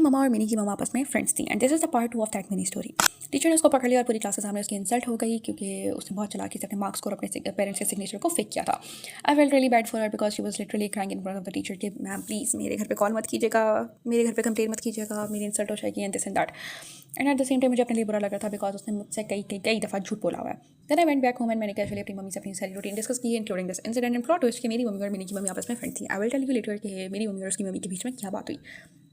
Mama और mini की mama आपस में फ्रेंड्स थी and this is the part 2 of that mini story. Teacher ने उसको पकड़ लिया और पूरी क्लास के सामने उसकी इंसल्ट हो गई क्योंकि उसने बहुत चालाकी से अपने मार्क्स को और अपने पेरेंट्स के सिग्नेचर को फेक किया था। I felt really bad for her because she was literally crying in front of the teacher कि मैम प्लीज़ मेरे घर पे कॉल मत कीजिएगा, मेरे घर पे कंप्लेन मत कीजिएगा, मेरी इंसल्ट हो जाएगी and this and that. And at the same time मुझे अपने लिए बुरा लग रहा था बिकॉज उसने मुझसे कई दफ़ा झूठ बोला हुआ है। Then I went back home and मैंने कैजुअली अपनी मम्मी से अपनी सारी रूटीन डिस्कस की including this incident and plot twist कि मेरी मम्मी और मिनी की मम्मी आपस में फ्रेंड थी। I will tell you later कि मेरी मम्मी और उसकी मम्मी के बीच में क्या बात हुई।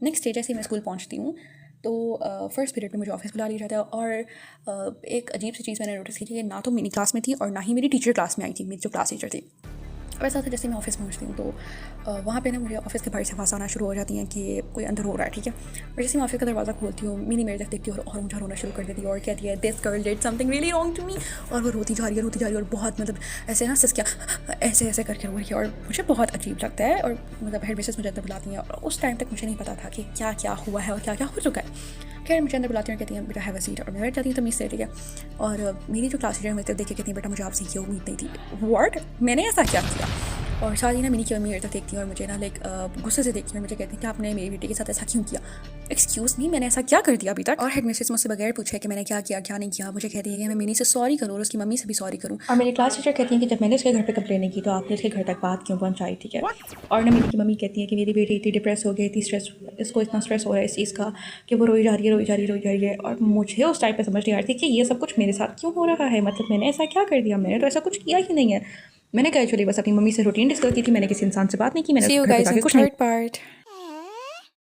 नेक्स्ट डे जैसे मैं स्कूल पहुंचती हूँ तो फर्स्ट पीरियड में मुझे ऑफिस बुला लिया जाता है और एक अजीब सी चीज़ मैंने नोटिस की थी, ना तो मिनी क्लास में थी और ना ही मेरी टीचर क्लास में आई थी, मेरी जो क्लास टीचर थी। वैसा था जैसे मैं ऑफिस पहुंचती हूँ तो वहाँ पे ना मुझे ऑफिस के बाहर से आवाज़ आना शुरू हो जाती हैं कि कोई अंदर हो रहा है, ठीक है। और जैसे मैं ऑफिस का दरवाज़ा खोलती हूँ मिनी मेरे तक देखती है और मुझे रोना शुरू कर देती है और कहती है this girl did something really wrong to me. और वो रोती जा रही है और बहुत मतलब ऐसे ना सिस्किया ऐसे करके रो रही है और मुझे बहुत अजीब लगता है और मतलब हेड मिसेस मुझे अंदर बुलाती हैं और उस टाइम तक मुझे नहीं पता था कि क्या क्या हुआ है और क्या क्या हो चुका है। खैर मुझे अंदर बुलाती हैं और कहती हैं बेटा हैव अ सीट और मैं बैठ जाती हूँ तमीज़ से, ठीक है। और मेरी जो क्लास टीचर मेरे तक देख के कहती है बेटा मुझे आपसे ये उम्मीद नहीं थी। व्हाट, मैंने ऐसा क्या किया? और साथ ही ना मिनी की मम्मी मेरे तक देखती हैं और मुझे ना लाइक गुस्से से देखती हैं और मुझे कहती हैं कि आपने मेरी बेटी के साथ ऐसा क्यों किया। एक्सक्यूज़ मी, मैंने ऐसा क्या कर दिया अभी तक? और हेड मिस्ट्रेस मुझसे बगैर पूछे कि मैंने क्या किया क्या नहीं किया मुझे कहती है कि मैं मिनी से सॉरी करूँ और उसकी मम्मी से भी सॉरी करूँ। और मेरी क्लास टीचर कहती हैं कि जब मैंने उसके घर पर कंप्लेन नहीं की तो आपने उसके घर तक बात क्यों पहुँचाई, ठीक है। और ना मिनी की मम्मी कहती है कि मेरी बेटी इतनी डिप्रेस हो गई, इतनी स्ट्रेस, इसको इतना स्ट्रेस हो रहा है इस चीज़ का कि वो रोई जा रही है। और मुझे उस टाइम पर समझ नहीं आ रही थी कि ये सब कुछ मेरे साथ क्यों हो रहा है, मतलब मैंने ऐसा क्या कर दिया, मैंने तो ऐसा कुछ किया ही नहीं है। मैंने कैजुअली बस अपनी मम्मी से रूटीन डिस्कस की थी, मैंने किसी इंसान से बात नहीं की, मैंने See you घर पे guys जाके in the कुछ नहीं third part.